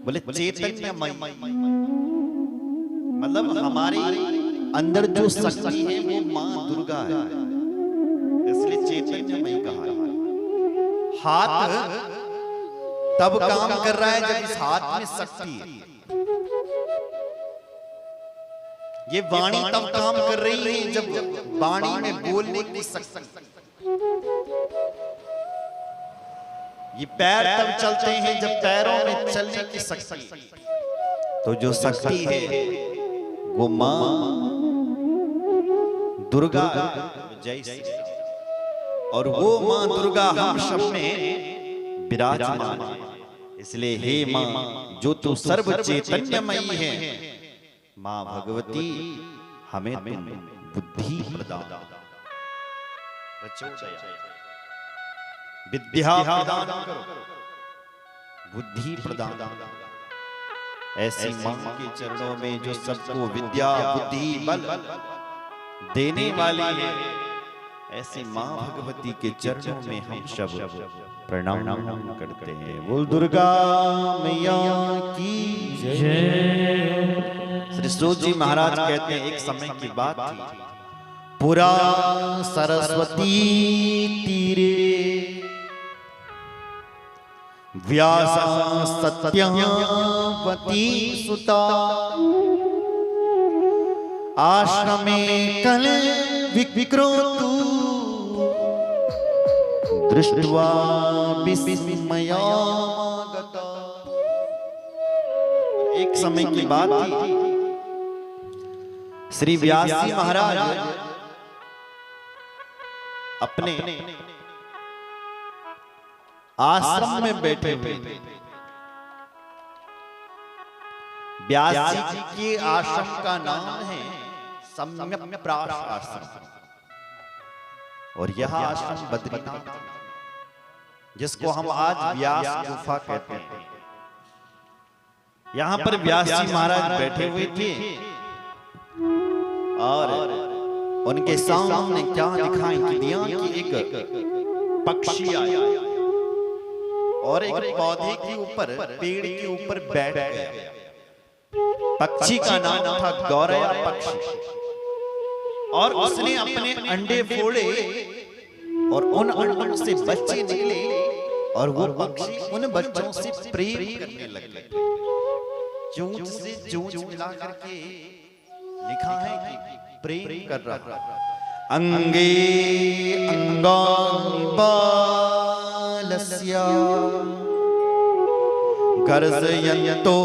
बोले चैतन्यमयी, मतलब हमारे अंदर जो शक्ति है वो मां दुर्गा है, इसलिए चैतन्यमयी कहा है। हाथ तब काम कर रहा है जब इस हाथ में शक्ति है। ये वाणी तब काम कर रही है जब वाणी में बोलने की शक्ति। ये पैर तब चलते हैं जब पैरों में चलने की शक्ति। तो जो शक्ति है वो मां दुर्गा जय श्री राम। और वो मां दुर्गा हम सब में विराजमान है। इसलिए हे मां जो तू सर्व चैतन्यमयी है, मां भगवती हमें तुम बुद्धि प्रदान विद्या प्रदान करो, बुद्धि प्रदान। ऐसी मां के चरणों में जो सबको विद्या बुद्धि बल देने वाली है, ऐसी मां भगवती के चरणों में हम सब प्रणाम करते हैं। बोल दुर्गा मैया की जय। श्री सूत जी महाराज कहते हैं एक समय की बात थी, पुरा सरस्वती तीरे व्यास सत्यवती सुता, आश्रमे कल विक्रोतु दृष्ट्वा विस्मयागता। एक समय की बात थी, श्री व्यास जी महाराज अपने आश्रम में बैठे हुए थे। व्यास जी के आश्रम का नाम है सम्यक्प्राश आश्रम, और यह आश्रम बद्रीनाथ जिसको हम आज व्यास गुफा कहते हैं। यहां पर व्यास जी महाराज बैठे हुए थे और उनके सामने क्या दिखाई दिया कि एक पक्षी आया और एक पौधे के ऊपर, पेड़ के ऊपर बैठ गया। पक्षी का नाम था गौरया पक्षी, और उसने अपने अंडे फोड़े और उन अंडों से बच्चे निकले, और वो पक्षी उन बच्चों से प्रेम करने लगे। चोंच से चोंच मिला करके लिखा है कि प्रेम कर रहा। अंगे अंगानि बालस्य गर्जयन्तो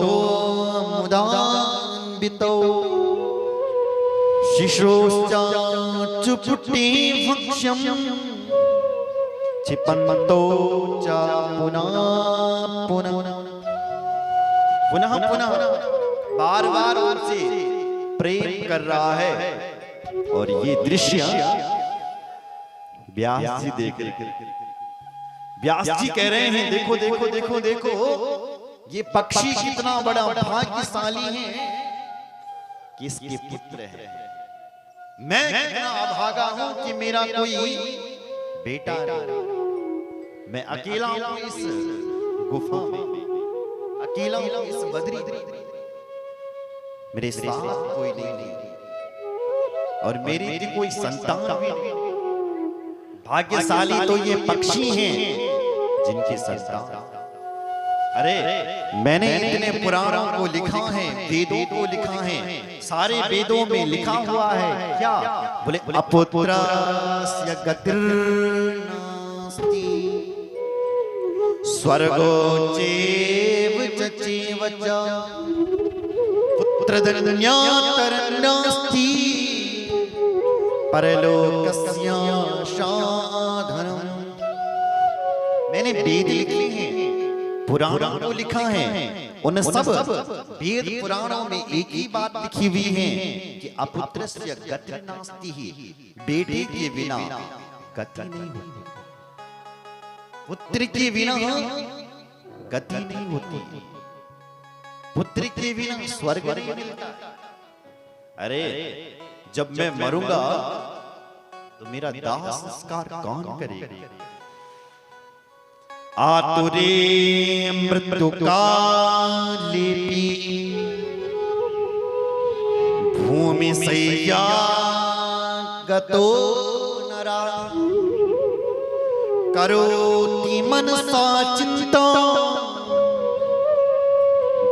मुदान्वितो, शिशोश्चाचुपुटे भक्ष्यं क्षिपन्तो च पुनः पुनः पुनः पुनः, बार बार उनसे प्रेम कर रहा है। और ये दृश्य व्यास जी देख रहे। व्यास जी कह रहे हैं देखो देखो देखो देखो, ये पक्षी कितना बड़ा भाग्यशाली है कि इसके पुत्र है। मैं कितना अभागा हूं कि मेरा कोई बेटा नहीं। मैं अकेला हूं इस गुफा में, अकेला हूं इस बद्री, मेरे साथ कोई नहीं, और मेरी कोई संतान भी नहीं। भाग्यशाली तो ये पक्षी हैं जिनके संतान। अरे मैंने इतने पुराणों को लिखा है, वेदों को लिखा है, सारे वेदों में लिखा हुआ है क्या? बोले अपुत्रस्य गतिर्नास्ति स्वर्गो चैव चैव च पुत्रधन्यातर नास्ति परलोकस्य साधनम्। मैंने वेद लिखे हैं, पुराणों को लिखा है, उन सब वेद पुराणों में एक ही बात लिखी हुई है कि अपुत्रस्य गति नास्ति, बेटे के बिना गति नहीं होती, पुत्र के बिना गति नहीं होती, पुत्र के बिना स्वर्ग नहीं मिलता। अरे जब मैं मरूंगा तो मेरा दाह संस्कार कौन करेगा? आतुरे मृत्यु काले भूमि सैया गतो नरा करोति मनसा चिंता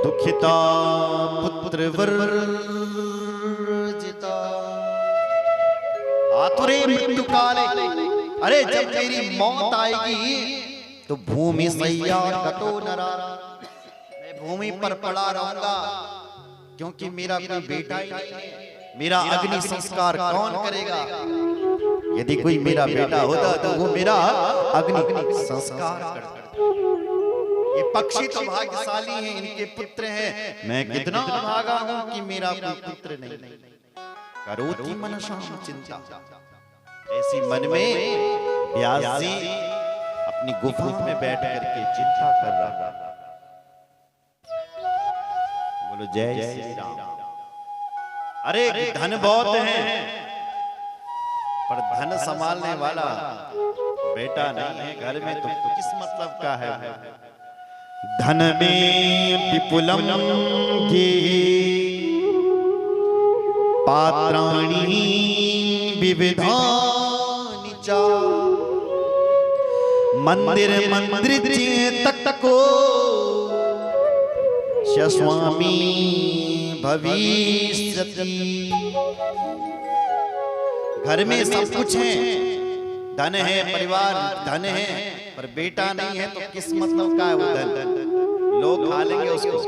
दुखिता पुत्र वर्जिता। आतुरे मृत्यु काले, अरे जब मेरी मौत आएगी तो भूमि सैया गतो नरा, मैं भूमि पर पड़ा रहूंगा, क्योंकि मेरा कोई बेटा ही नहीं है। मेरा अग्नि संस्कार कौन करेगा? यदि कोई मेरा बेटा होता तो वो मेरा अग्नि संस्कार करता। ये पक्षी तो भाग्यशाली हैं, इनके पुत्र हैं। मैं कितना भागा हूं कि मेरा कोई पुत्र नहीं। करोति मनसा चिंता, ऐसी मन में व्यास जी अपनी गुफा में बैठ करके चिंता कर रहा। बोलो जय श्री राम। अरे धन बहुत है, पर धन संभालने वाला बेटा नहीं है घर में, तो किस मतलब का है? धन में विपुलम गे पात्राणि विविधानि च मंदिर तक को स्वामी भविष्यति। घर में सब कुछ है, धन है, परिवार धन है, पर बेटा नहीं है, तो किस मतलब का है वो धन? लोग खा लेंगे उसको।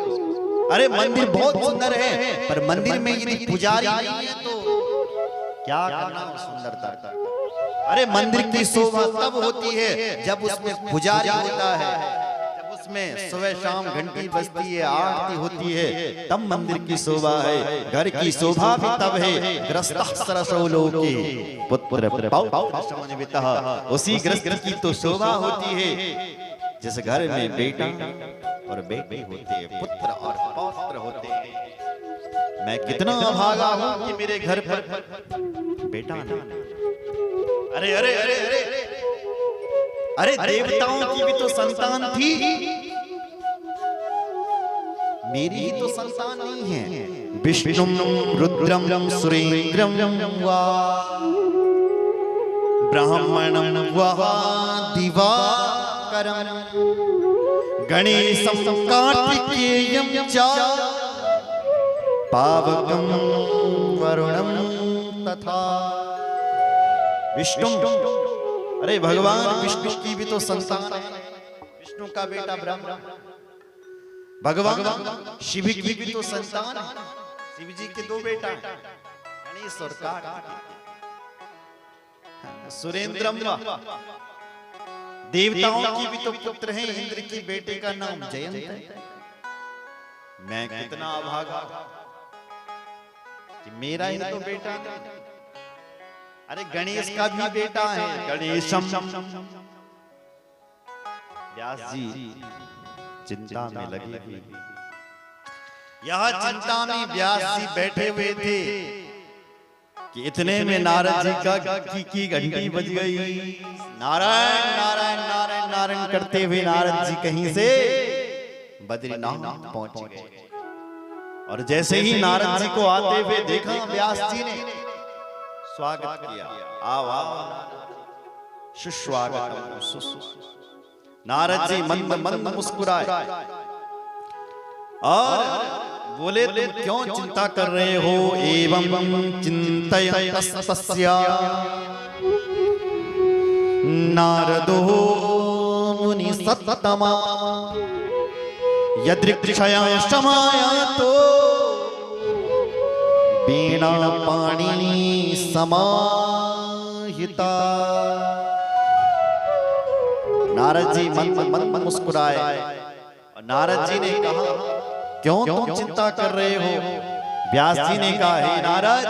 अरे मंदिर बहुत सुंदर है, पर मंदिर में यदि पुजारी नहीं है तो क्या करना सुंदरता? अरे मंदिर की शोभा तब होती है जब उसमें पुजारी होता है, जब उसमें सुबह शाम घंटी बजती है, आरती होती है, तब मंदिर की शोभा है। घर की शोभा भी तब है ग्रस्तः सरसो लोके पुत्र समन्वितः, उसी ग्रस्त की तो शोभा होती है जिस घर में बेटा और बेटी होते हैं, पुत्र और पौत्र होते हैं। मैं कितना भागा हूं कि मेरे घर पर बेटा नहीं। अरे अरे अरे अरे अरे देवताओं की भी तो संतान थी, मेरी ही तो संतान नहीं है। विष्णुम रुद्रम सुरेंद्रम वा ब्राह्मणम वा दिवाकरम गणेशम कार्तिकेयम च पावकम वरुणम तथा। विष्णु, अरे भगवान विष्णु की भी तो संतान है, विष्णु का बेटा ब्रह्मा। भगवान शिव की भी तो संतान है, शिव जी के दो बेटा हैं, गणेश और कार्तिक। सुरेंद्रम, देवताओं की भी तो पुत्र हैं, इंद्र की बेटे का नाम जयंत है। मैं कितना अभागा कि मेरा ही तो बेटा नहीं। अरे गणेश का भी बेटा है, गणेशम। व्यास जी चिंता में लगे हुए, यह चिंता में व्यास जी बैठे हुए थे कि इतने में नारद जी की घंटी बज गई। नारायण नारायण नारायण नारायण करते हुए नारद जी कहीं से बद्रीनाथ पहुंच गए। और जैसे ही नारद जी को आते हुए देखा, व्यास जी ने स्वागत किया। आओ आओ सुस्वागतम। नारद जी मंद मंद मुस्कुराए और बोले, तुम क्यों चिंता कर रहे हो? एवं चिंतयन्तस्तस्या नारदो मुनि सत्तमा यदृक्षया समायातो वीणा पाणिनि समाहिता। नारद जी मंद मंद मुस्कुराए और नारद जी ने कहा, क्यों तुम चिंता कर रहे हो? व्यास जी ने कहा, हे नारद,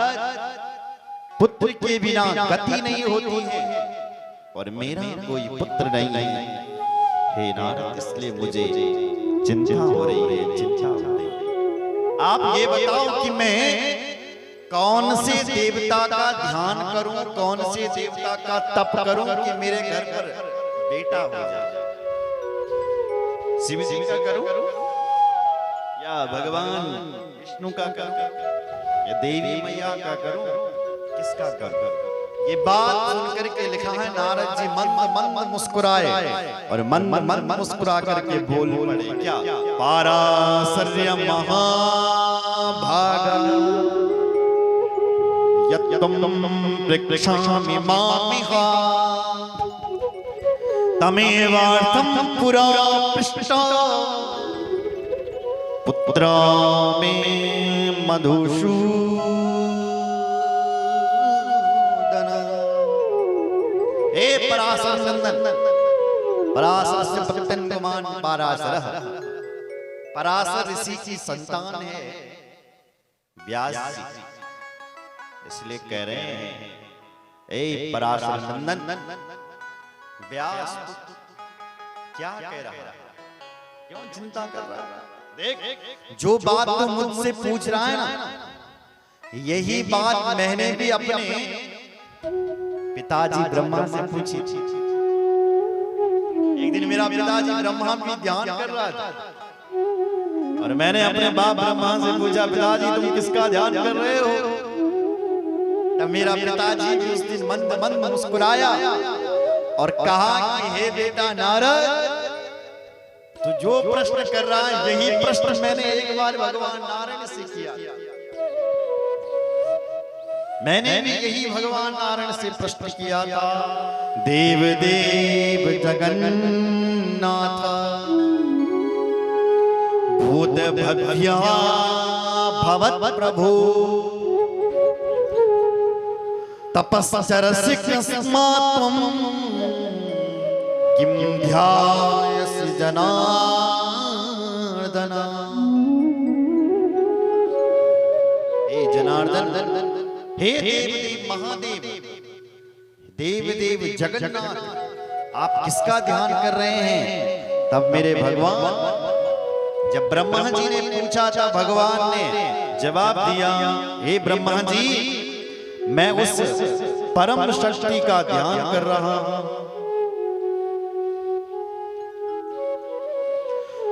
पुत्र के बिना गति नहीं होती है और मेरा कोई पुत्र नहीं है। हे नारद, इसलिए मुझे चिंता हो रही है, चिंता हो रही है। आप ये बताओ कि मैं कौन से देवता का ध्यान करूं, कौन से देवता का तप करूं कि मेरे घर पर बेटा हो जाए? शिव जी का करूं या भगवान विष्णु का करूं या देवी मैया का करूं, किसका करूं? ये बात सुन करके लिखा है नारद जी मन मुस्कुराए और मन मुस्कुरा करके बोल पड़े क्या? पाराशर्य महाभागा यत्तम वृक्षामि मामिहा तमेवार्थं पुरा पृष्टा पुत्रा मे मधुसूदन। हे पराशर नंदन, पराशर से पतंगमान पराशर, पराशर ऋषि की संतान है व्यास जी, इसलिए कह रहे हैं ए पराशर नंदन व्यास क्या कह रहा है, क्यों चिंता कर रहा है? देख जो बात तू मुझसे पूछ रहा है ना, यही बात मैंने भी अपने पिताजी ब्रह्मा से पूछी थी। एक दिन मेरा पिताजी ब्रह्मा भी ध्यान कर रहा था और मैंने अपने बाप ब्रह्मा से पूछा, पिताजी तुम किसका ध्यान कर रहे हो? तब मेरा पिताजी भी उस दिन मंद मुस्कुराया और कहा कि हे बेटा नारद, तू जो प्रश्न कर रहा है यही प्रश्न मैंने एक बार भगवान नारायण से किया। मैंने भी यही भगवान नारायण से प्रश्न किया था। देव देव जगन्नाथ भूत भव्या भवत् प्रभु तपस्चरसि कस्मात्वं किं ध्यायसि जनार्दन। हे जनार्दन, हे देव महादेव, देव देव जगन्नाथ, आप किसका ध्यान कर रहे हैं? तब मेरे भगवान, जब ब्रह्मा जी ने पूछा था, भगवान ने जवाब दिया, हे ब्रह्मा जी मैं उस परम शक्ति का ध्यान कर रहा हूं।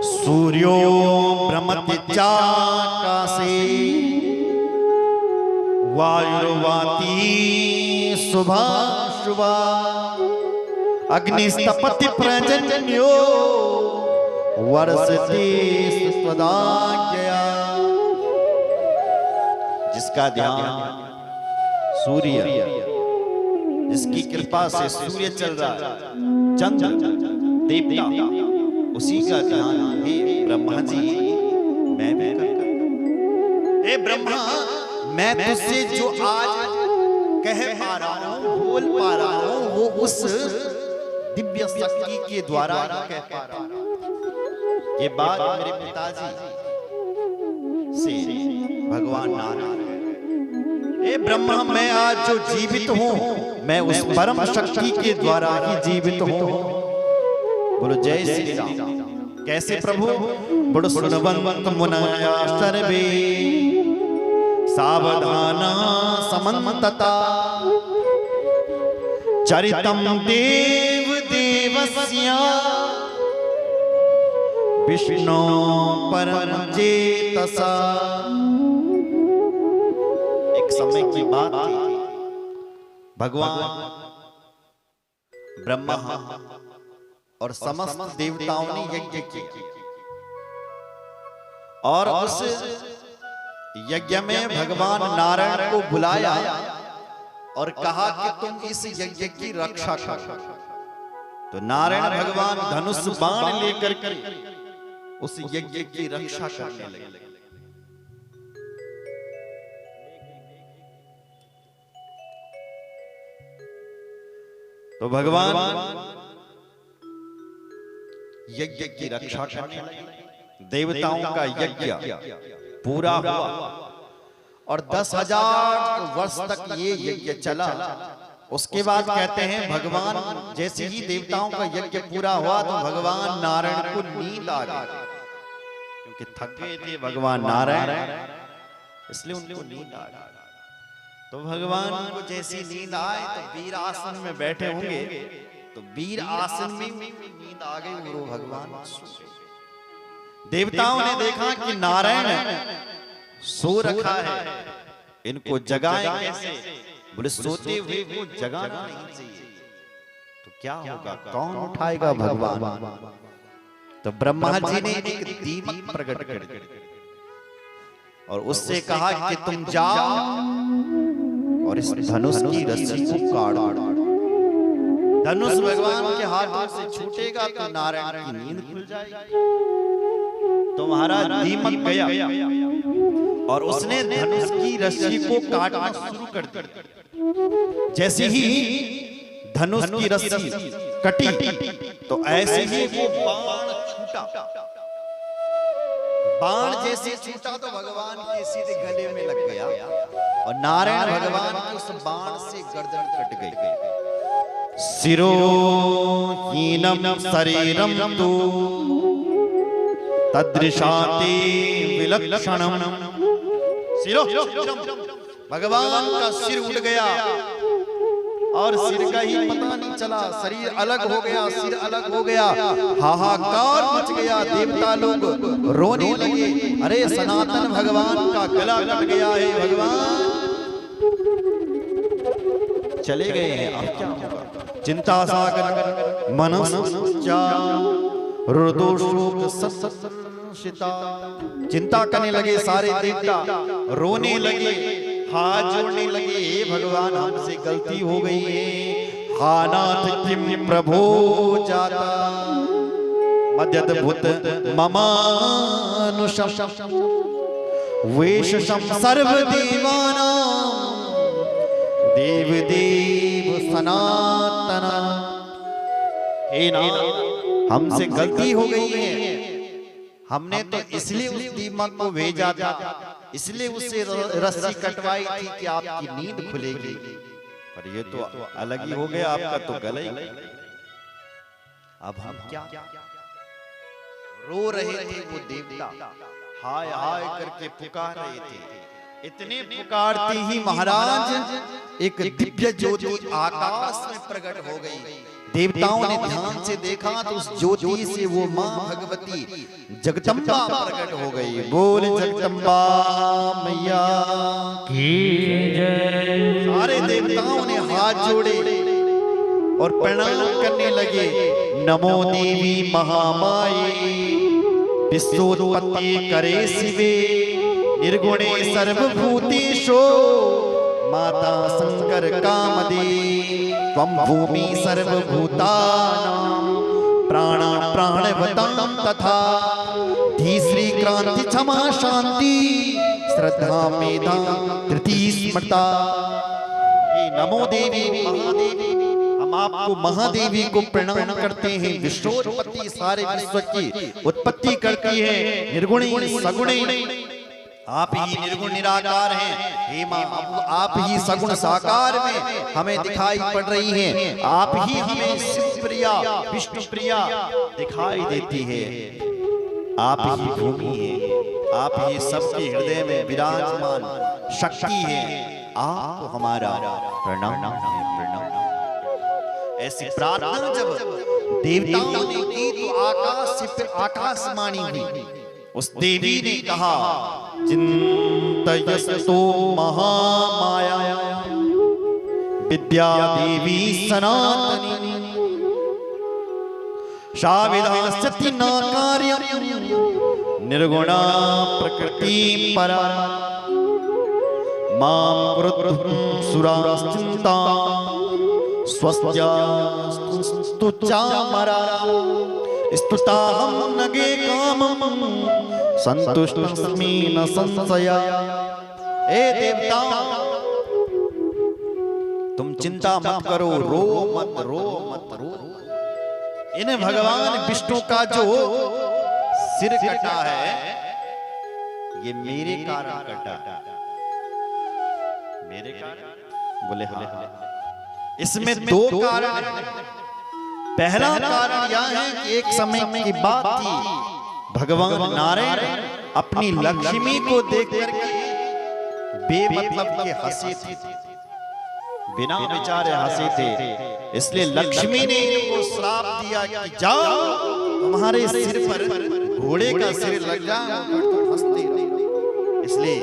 सूर्यो भ्रमति चाकाशे वायुर्वाती शुभा अग्निस्तपति प्रजन्यो वर्षति स्वदाज्ञया। जिसका ध्यान सूर्य, जिसकी कृपा से सूर्य चल रहा है, चंद्र देवता, उसी का ध्यान हे ब्रह्मा जी मैं भी करता। हे ब्रह्मा, मैं तुझसे जो आज कह पा रहा हूं, बोल पा रहा हूं, वो उस दिव्य शक्ति के द्वारा कह पा रहा हूं। ये बात मेरे पिताजी से भगवान नारायण, हे ब्रह्मा मैं आज जो जीवित हूं, मैं उस परम शक्ति के द्वारा ही जीवित हूं। बोलो जय श्री राम। कैसे प्रभु? बड़ सुनवंत मुनया सर्वे सावधाना समन्तता चरितम देव देवस्य विष्णु परम चेतसा। एक समय की बात थी, भगवान ब्रह्मा और समस्त देवताओं ने यज्ञ किया और उस यज्ञ में भगवान नारायण को बुलाया और कहा कि तुम इस यज्ञ की रक्षा करो। तो नारायण भगवान धनुष बाण लेकर के उस यज्ञ की रक्षा करने लगे। तो भगवान यज्ञ की रक्षा करने लगे। देवताओं का यज्ञ पूरा हुआ और 10,000 वर्ष तक ये यज्ञ चला। उसके बाद कहते हैं भगवान जैसे ही देवताओं का यज्ञ पूरा हुआ तो भगवान नारायण को नींद आ गई, क्योंकि थके थे भगवान नारायण, इसलिए उनको नींद आ गई। तो भगवान को जैसी नींद आए तो वीर आसन में बैठे होंगे, तो वीर आसन में नींद आ गई और भगवान सो गए। देवताओं ने देखा कि नारायण सो रखा है, इनको जगाएं कैसे? बोले सोते हुए वो जगाना नहीं चाहिए, तो क्या होगा, कौन उठाएगा भगवान? तो ब्रह्मा जी ने एक दीपक प्रकट कर दिया और उससे कहा कि तुम जाओ और इस धनुष की रस्सी को काट दो। धनुष भगवान के हाथों से छूटेगा तो नारायण की नींद खुल जाएगी। तो महाराज दीपक गया और उसने धनुष की रस्सी को काटना शुरू कर दिया। जैसे ही धनुष की रस्सी कटी तो ऐसे ही वो बाण छूटा। बाण जैसे छूटा तो भगवान के सीधे गले में लग गया और नारायण भगवान की उस बाण से गर्दन कट गई। शिरो हीनम शरीरम तु तदृशाते विलक्षणम। शिरो, भगवान का सिर उड़ गया और सिर का ही पता नहीं चला, शरीर अलग हो गया, सिर अलग हो गया, हाहाकार मच गया। देवता लोग रोने लगे, अरे सनातन भगवान का गला कट गया है, भगवान चले गए हैं, अब क्या होगा? चिंता सागर मनस्चा हृदो शोक संशिता। चिंता करने लगे सारे देवता, रोने लगे, हाथ जोड़ने लगे, हे भगवान हमसे गलती हो गई है, हानाथ किम प्रभो जाता मद्यद्भुत ममानुषम वेशम सर्वदेवानां देवदेव सनातन। हे नाथ हमसे गलती हो गई है, हमने तो इसलिए उस दीपक को भेजा था, इसलिए उससे रस्सी कटवाई थी कि आपकी नींद खुलेगी, पर ये तो अलग ही हो गया, आपका तो गला ही। अब हम क्या? रो रहे थे वो देवता, हाय हाय करके पुकार रहे थे। इतने पुकारते ही महाराज एक दिव्य ज्योति आकाश में प्रकट हो गई। देवताओं ने ध्यान से देखा तो उस ज्योति से वो मां भगवती जगदम्बा प्रकट हो गई। बोल जगदम्बा मैया की जय। सारे देवताओं ने हाथ जोड़े और प्रणाम करने लगे। नमो देवी महामाये विश्वोत्पत्ति करे शिवे निर्गुणे सर्वभूतेषु माता शंकर कामदे त्वं भूमि सर्वभूतानां प्राणा प्राणवतां तथा धी श्री क्रांति क्षमा शांति श्रद्धा मेधा धृति स्मृता। नमो देवी महादेवी, हम आपको महादेवी को प्रणाम करते हैं। विश्वोत्पत्ति सारे विश्व की उत्पत्ति करती है, निर्गुणी सगुणी आप ही निर्गुण निराकार हैं। हे मां आप ही सगुण साकार में हमें दिखाई पड़ रही हैं। आप ही हमें शिव प्रिया विष्णु प्रिया दिखाई देती है। आप ही भूमि है, आप ही सबके हृदय में विराजमान शक्ति है। आपको हमारा प्रणाम है, प्रणाम। ऐसी प्रार्थना जब देवताओं ने की तो आकाशवाणी हुई। उस देवी ने कहा चिंतयस्तो महामाया विद्या देवी सनातनी शाविदास्यति न कार्यं निर्गुणा प्रकृति परा मां कुरुद्धुं सुराश्चिंता स्वस्त्या स्तुचामरा स्तुताहं नगे कामं संतुष्टस्मि न संशया। ए देवता तुम चिंता मत करो, रो मत, रो मत, रो। इन भगवान विष्णु का जो सिर कटा है ये मेरे कारण कटा। मेरे कारण? बोले हाँ। इसमें दो कारण हैं। पहला कारण यह है कि एक समय की बात थी, भगवान नारायण अपनी लक्ष्मी को देखकर बेमतलब के हंसे थे, बिना विचारे हंसे थे। इसलिए लक्ष्मी ने इनको श्राप दिया कि जाओ तुम्हारे सिर पर घोड़े का सिर लग जाए तो हंसते रहो। इसलिए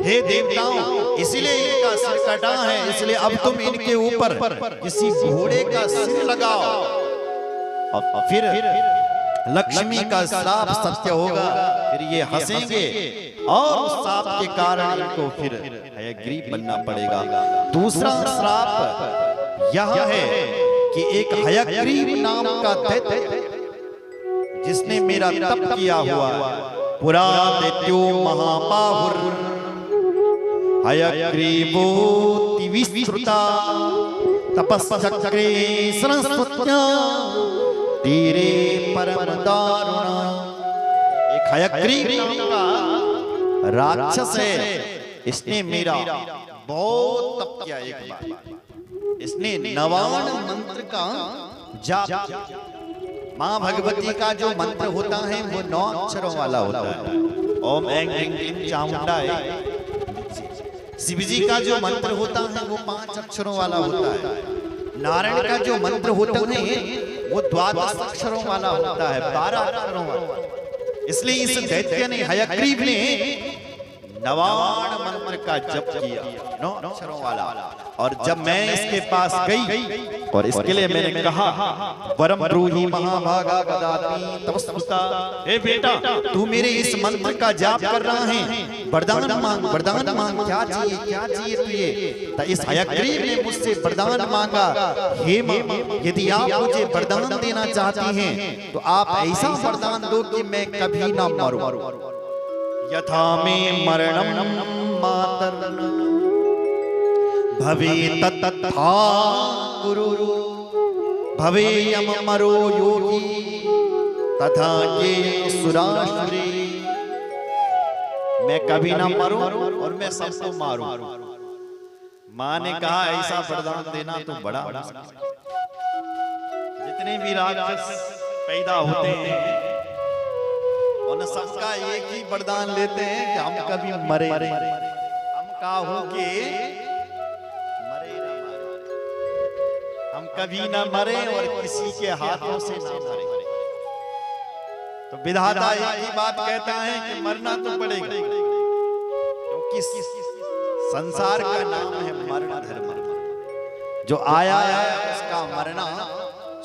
हे देवताओं, इसलिए इनका सिर कटा है, इसलिए अब तुम इनके ऊपर किसी घोड़े का सिर लगाओ और फिर लक्ष्मी का श्राप सत्य होगा, फिर ये हंसेंगे और उस श्राप के कारण इनको फिर हयग्रीव बनना पड़ेगा। दूसरा श्राप यह है कि एक हयग्रीव नाम का दैत्य जिसने मेरा तप किया हुआ, पुरा दैत्यो महाबाहुर हयग्रीवो दिविश्रुता तपश्चक्रे सरस्वत्या तीरे परम दारुणा। एक हयग्रीव नाम का राक्षस है, इसने मेरा बहुत तप किया। एक बार इसने 99 मंत्र का जाप, मां भगवती का जो मंत्र होता है वो 9 अक्षरों वाला होता है। ओम ऐं ह्रीं क्लीं चामुंडाय। शिव जी का जो मंत्र होता है वो 5 अक्षरों वाला होता है। नारायण का जो मंत्र होता है वो 12 अक्षरों वाला होता है, 12 अक्षरों वाला। इसलिए इस दैत्य ने, हयग्रीव ने 99 मंत्र का जप किया, 9 अक्षरों वाला। और जब मैं इसके पास गई और इसके लिए मैंने कहा वरम ब्रूहि महाभागा गदाति तपस्सुता, हे बेटा तू मेरे इस मंत्र का जाप कर रहा है, वरदान मांग, वरदान मांग, क्या चाहिए, क्या चाहिए तुझे। तो इस हयग्रीव ने मुझसे वरदान मांगा, हे मां यदि आप मुझे वरदान देना चाहती हैं तो आप ऐसा वरदान दो कि मैं कभी ना मरूं। यथा में मरणम मातर भवे तथा गुरु भवेयम मरो योगी तथा ये सुरासुरी। मैं कभी ना मरूं और मैं सबको मारूं। मां ने कहा ऐसा वरदान देना तो बड़ा, जितने भी राक्षस पैदा होते हैं उन सबका एक ही वरदान लेते हैं कि हम कभी मरे, हम काहू के मरे ना मरे, हम कभी ना मरे और किसी के हाथों से ना मरे। तो विधाता एक ही बात कहता है कि मरना तो पड़ेगा, क्योंकि संसार का नाम है मरण धर्म। जो आया है उसका मरना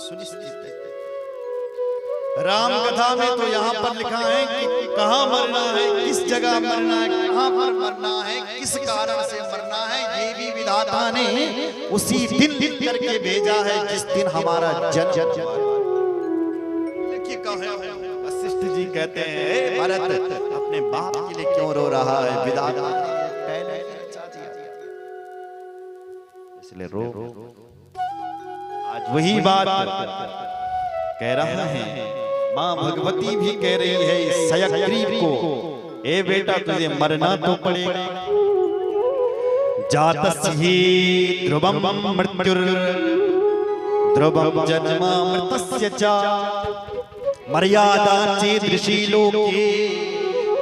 सुनिश्चित है। राम कथा में तो यहाँ पर लिखा है कि कहाँ मरना है, किस जगह मरना है, कहाँ पर मरना है, किस कारण से मरना है, ये भी विधाता ने उसी दिन लिख करके भेजा है जिस दिन हमारा जन्म। वशिष्ठ जी कहते हैं भरत अपने बाप के लिए क्यों रो रहा है, विधाता पहले इसलिए रो। आज वही बात कह रहा है, मां भगवती भी कह रही है इस हयग्रीव को, ए बेटा तुझे मरना तो पड़ेगा। जातस्हि ध्रुवं मृत्युर ध्रुवं जन्मामृतस्य च मर्यादा चेदृशी लोके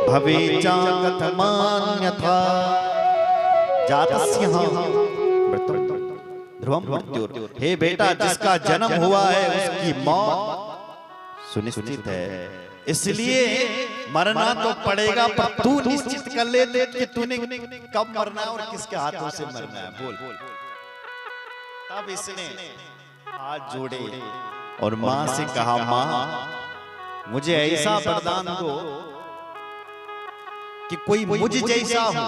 भवे च कथमान्यथा। जातस्य ध्रुवं मृत्युर, हे बेटा जिसका जन्म हुआ है उसकी मौत सुनिश्चित है, इसलिए मरना तो पड़ेगा। पर तू निश्चित कर ले कि तूने कब मरना है और किसके हाथों से मरना है, बोल। तब इसने हाथ जोड़े और मां से कहा, मां मुझे ऐसा वरदान दो कि कोई मुझ जैसा हो,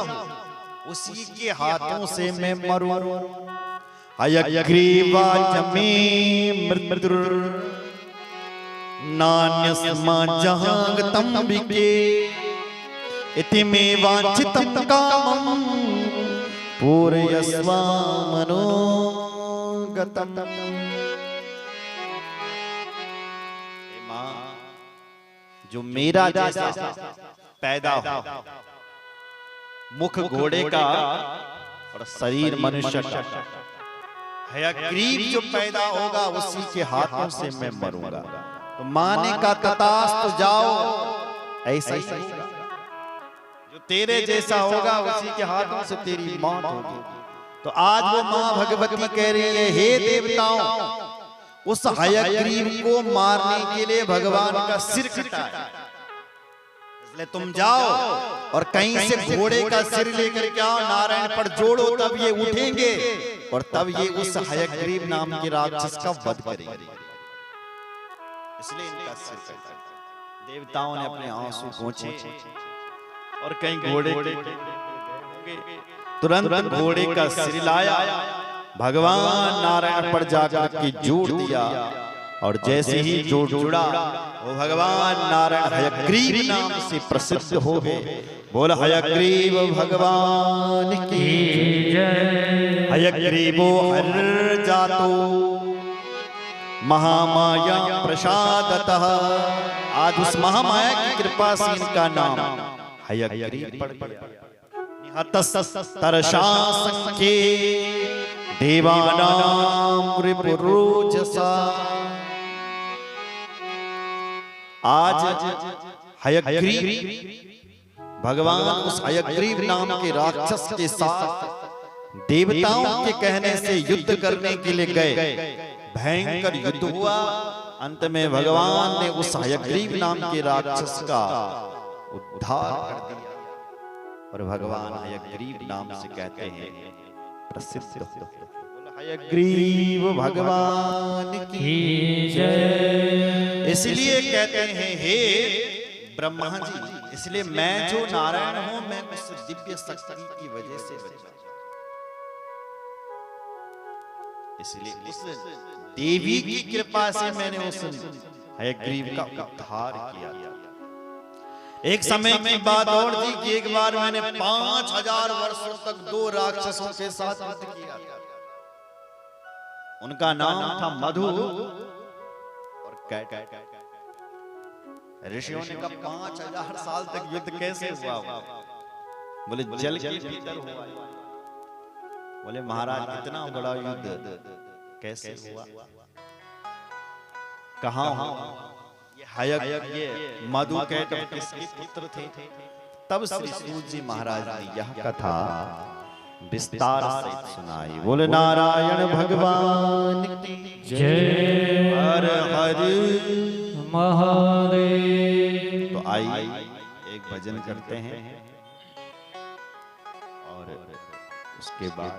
उसी के हाथों से मैं मरूं। हयग्रीवाय मे मृत्युर नान्यस्मा जहांगतं विके इति मे वांछितं कामं पूरयस्वा मनोगतं। मां जो मेरा जैसा पैदा हो, मुख घोड़े का और शरीर मनुष्य का, हयग्रीव जो पैदा होगा उसी के हाथों से मैं मरूंगा। तो माने का तथास्तु जाओ, ऐसा ही होगा। जो तेरे जैसा होगा उसी के हाथों से तेरी मौत होगी। तो आज वो मां भगवती कह रही है, हे देवताओं उस हयग्रीव को मारने के लिए भगवान का सिर कटा है। इसलिए तुम जाओ और कहीं से घोड़े का सिर लेकर के आओ, नारायण पर जोड़ो, तब ये उठेंगे और तब ये उस हयग्रीव नाम के राक्षस का वध करेंगे। इसलिए इनका सिर कटा। देवताओं ने अपने आंसू पोंछे और कहीं घोड़े तुरंत घोड़े का सिर लाया, भगवान नारायण पर जाकर के जोड़ दिया और जैसे ही जोड़ जुड़ा वो भगवान नारायण हयग्रीव नाम से प्रसिद्ध हो गए। बोल हयग्रीव भगवान की जय। हयग्रीवो हर जातो महामाया प्रसादतः। आज उस महामाया की कृपा से इनका नाम हयग्रीव पड़ गया। तरसा संख्ये देवानां रिपुरोजसा। आज हयग्रीव भगवान उस हयग्रीव नाम के राक्षस के साथ देवताओं के कहने से युद्ध करने के लिए गए। भयंकर युद्ध हुआ। अंत में भगवान ने उस हयग्रीव नाम के राक्षस का उद्धार कर दिया और भगवान हयग्रीव नाम से कहते हैं प्रसिद्ध। हयग्रीव भगवान की जय। इसलिए कहते हैं हे ब्रह्मा जी, इसलिए मैं जो नारायण हूं मैं उस दिव्य शक्ति की वजह से बचा। इसलिए उस देवी की कृपा से मैंने उस हयग्रीव का उद्धार किया। एक समय की बात और थी कि एक बार मैंने 5000 वर्षों तक 2 राक्षसों के साथ युद्ध किया। उनका नाम था मधु और कैट। ऋषियों ने कहा 5000 साल तक युद्ध कैसे हुआ? बोले जल के भीतर हुआ। बोले महाराज इतना बड़ा युद्ध कैसे हुआ? कहां हुआ? ये मधु कैट किसके पुत्र थे? तब श्री सूत जी महाराज ने यह कथा विस्तार से सुनाई। बोले नारायण भगवान की जय। हर हर महादेव। तो आइए एक भजन करते हैं और उसके बाद